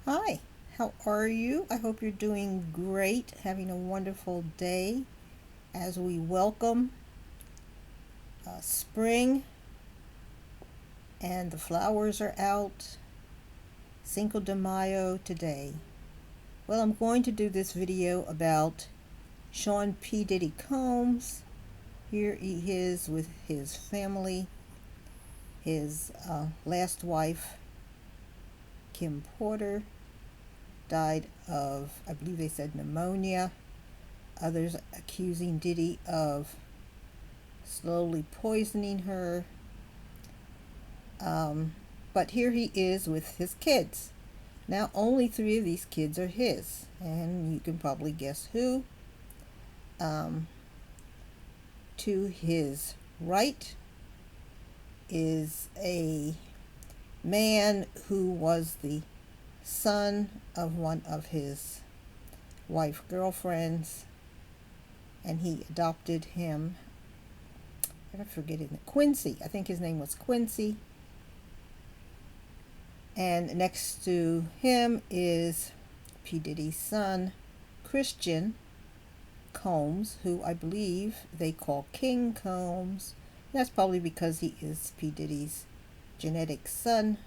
Hi, how are you? I hope you're doing great, having a wonderful day as we welcome spring and the flowers are out. Cinco de Mayo today. Well, I'm going to do this video about Sean P. Diddy Combs. Here he is with his family, his last wife, Kim Porter, died of, I believe they said, pneumonia. Others accusing Diddy of slowly poisoning her. But here he is with his kids. Now, only three of these kids are his, and you can probably guess who. Um, to his right is a man who was the son of one of his wife girlfriends, and he adopted him. I forget his name. Quincy. I think his name was Quincy. And next to him is P. Diddy's son, Christian Combs, who I believe they call King Combs. That's probably because he is P. Diddy's genetic son.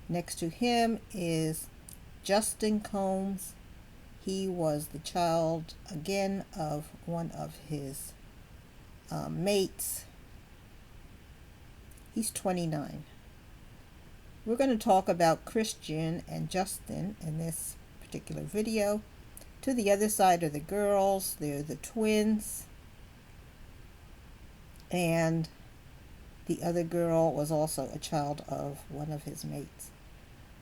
Next to him is Justin Combs. He was the child, again, of one of his mates. He's 29. We're going to talk about Christian and Justin in this particular video. To the other side are the girls. They're the twins. And the other girl was also a child of one of his mates.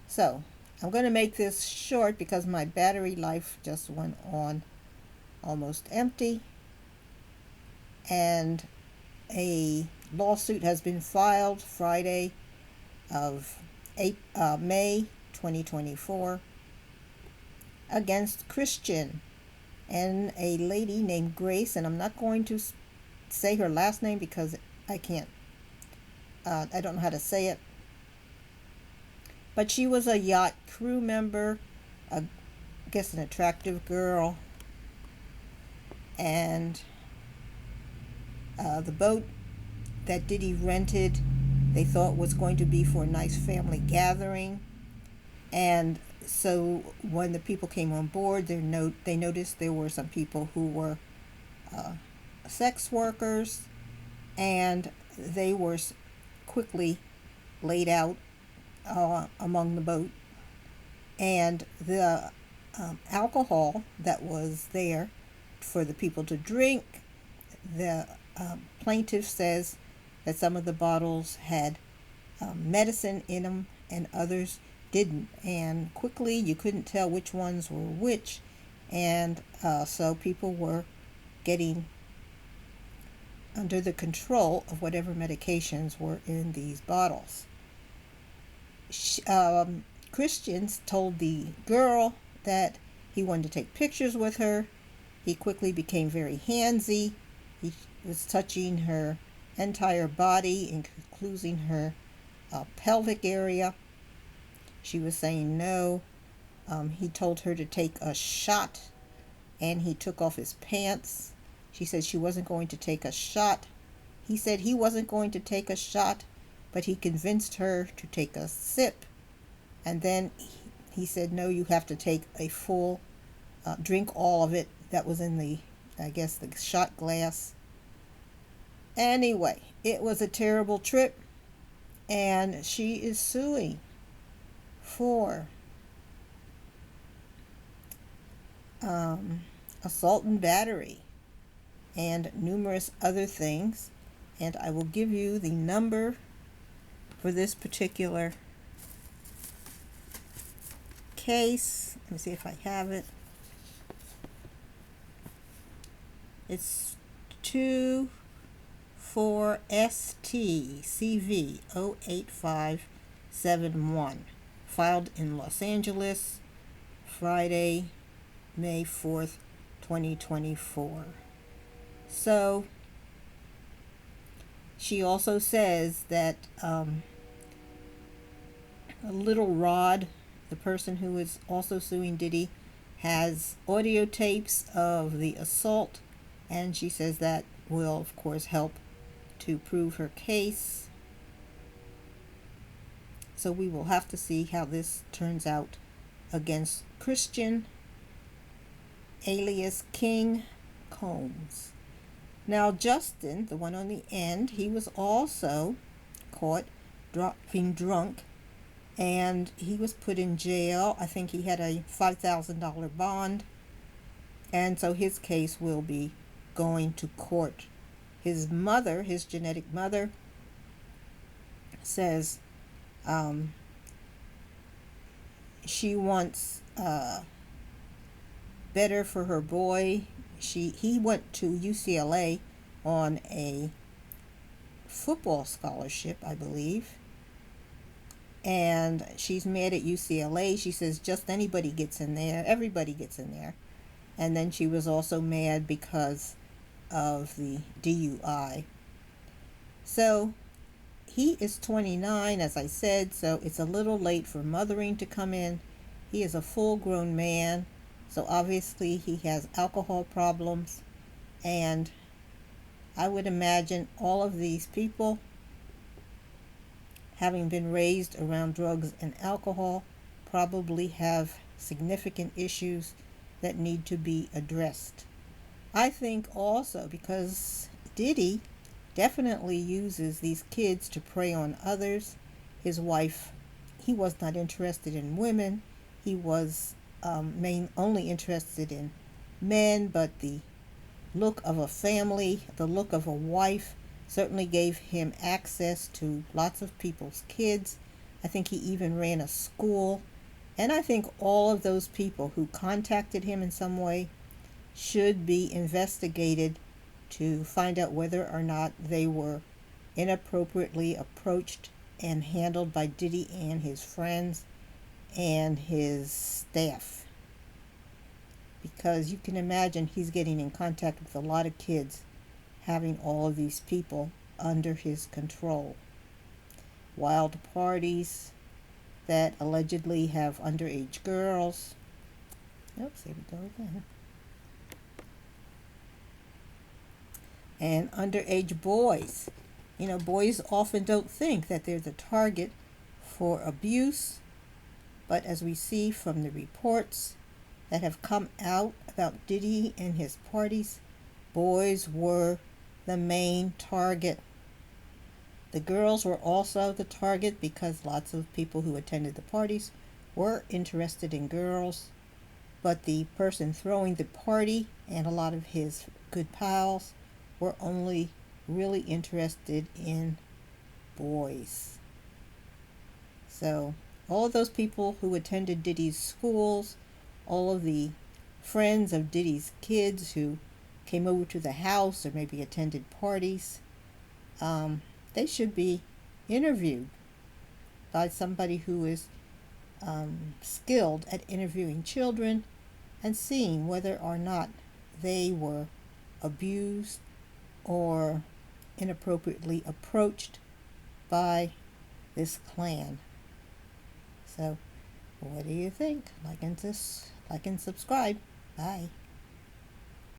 So, I'm going to make this short because my battery life just went on almost empty. And a lawsuit has been filed Friday of May 2024 against Christian and a lady named Grace, and I'm not going to say her last name because I can't. I don't know how to say it. But she was a yacht crew member, I guess an attractive girl, and the boat that Diddy rented, they thought was going to be for a nice family gathering. And so when the people came on board, they noticed there were some people who were sex workers, and they were quickly laid out among the boat. And the alcohol that was there for the people to drink, the plaintiff says that some of the bottles had medicine in them and others didn't, and quickly you couldn't tell which ones were which, and so people were getting under the control of whatever medications were in these bottles. Christians told the girl that he wanted to take pictures with her. He quickly became very handsy. He was touching her entire body, including her pelvic area. She was saying no. He told her to take a shot, and he took off his pants. She said she wasn't going to take a shot. He said he wasn't going to take a shot, but he convinced her to take a sip. And then he said, no, you have to take a full drink, all of it that was in the, I guess, the shot glass. Anyway, it was a terrible trip, and she is suing for assault and battery and numerous other things. And I will give you the number for this particular case. Let me see if I have it. It's 24ST CV 08571, filed in Los Angeles, Friday, May 4th, 2024. So she also says that a little rod the person who is also suing Diddy, has audio tapes of the assault, and she says that will, of course, help to prove her case. So we will have to see how this turns out against Christian, alias King Combs. Now, Justin, the one on the end, he was also caught being drunk, and he was put in jail. I think he had a $5,000 bond, and so his case will be going to court. His mother, his genetic mother, says she wants better for her boy. He went to UCLA on a football scholarship, I believe, and she's mad at UCLA. She says just anybody gets in there, everybody gets in there. And then she was also mad because of the DUI. So he is 29, as I said, so it's a little late for mothering to come in. He is a full-grown man, so obviously he has alcohol problems, and I would imagine all of these people, having been raised around drugs and alcohol, probably have significant issues that need to be addressed. I think also because Diddy definitely uses these kids to prey on others. His wife, he was not interested in women. He was only interested in men, but the look of a family, the look of a wife, certainly gave him access to lots of people's kids. I think he even ran a school. And I think all of those people who contacted him in some way should be investigated to find out whether or not they were inappropriately approached and handled by Diddy and his friends and his staff. Because you can imagine he's getting in contact with a lot of kids, having all of these people under his control. Wild parties that allegedly have underage girls. Oops, here we go again. And underage boys. You know, boys often don't think that they're the target for abuse, but as we see from the reports that have come out about Diddy and his parties, boys were the main target. The girls were also the target because lots of people who attended the parties were interested in girls, but the person throwing the party and a lot of his good pals were only really interested in boys. So all of those people who attended Diddy's schools, all of the friends of Diddy's kids who came over to the house or maybe attended parties, they should be interviewed by somebody who is skilled at interviewing children and seeing whether or not they were abused or inappropriately approached by this clan. So, what do you think? Like and subscribe. Bye.